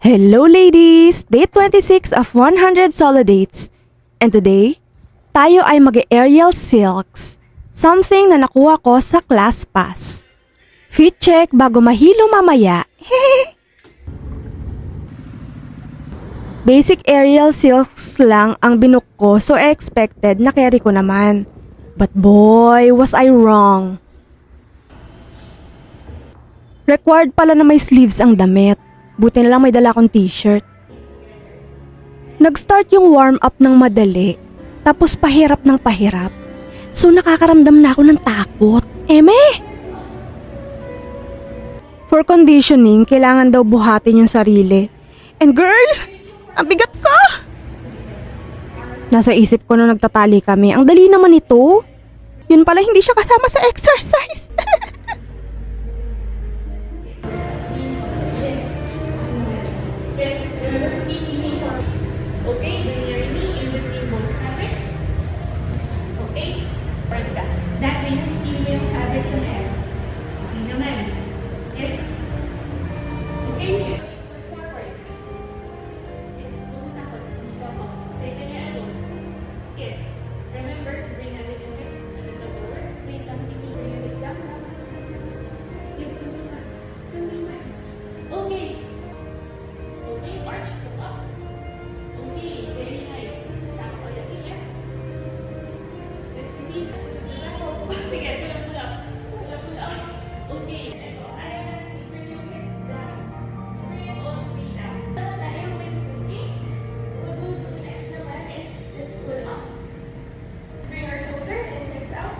Hello ladies! Day 26 of 100 solo dates. And today, tayo ay mag-aerial silks. Something na nakuha ko sa class pass. Fit check bago mahilo mamaya. Basic aerial silks lang ang binook ko, so expected na carry ko naman. But boy, was I wrong. Required pala na may sleeves ang damit. Buti na lang may dala akong t-shirt. Nag-start yung warm-up ng madali, tapos pahirap ng pahirap. So nakakaramdam na ako ng takot. For conditioning, kailangan daw buhatin yung sarili. And girl, ang bigat ko! Nasa isip ko na nagtatali kami, ang dali naman ito. Yun pala hindi siya kasama sa exercise. Okay, bring your knee in between both fabrics. Okay, forward ka. That way, feel mo yung fabric sa air. Okay naman. Yes. Okay, yes. Forward. Yes, bumutakot. Dito ako. Straighten your elbows. Yes. Remember to bring a little hips a little lower. Straight down, bring your hips down. Yes, tumima. Okay. Okay, arch, look up. Okay, very nice. Tama ko yan. Sige. Let's proceed. Sige, pull up. Pull up. Okay. Ito. Bring your hips down. Bring it all the way down. Tayo with okay. What we'll do next naman is let's pull up. Bring our shoulder and hips out.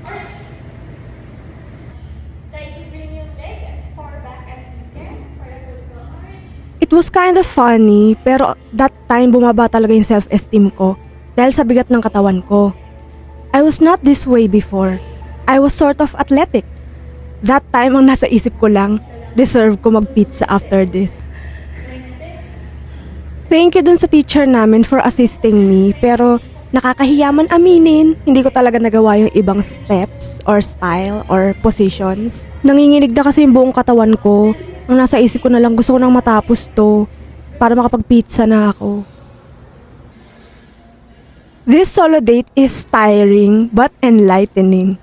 Arch. Try to bring your leg as far back as you can for a good arch. It was kind of funny, pero that time bumaba talaga yung self-esteem ko dahil sa bigat ng katawan ko. I was not this way before. I was sort of athletic. That time ang nasa isip ko lang, deserve ko mag-pizza after this. Thank you dun sa teacher namin for assisting me, pero nakakahiyaman aminin, hindi ko talaga nagawa yung ibang steps or style or positions. Nanginginig na kasi yung buong katawan ko. Ang nasa isip ko na lang, gusto ko nang matapos to para makapag-pizza na ako. This solo date is tiring but enlightening.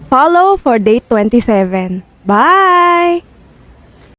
Follow for date 27. Bye!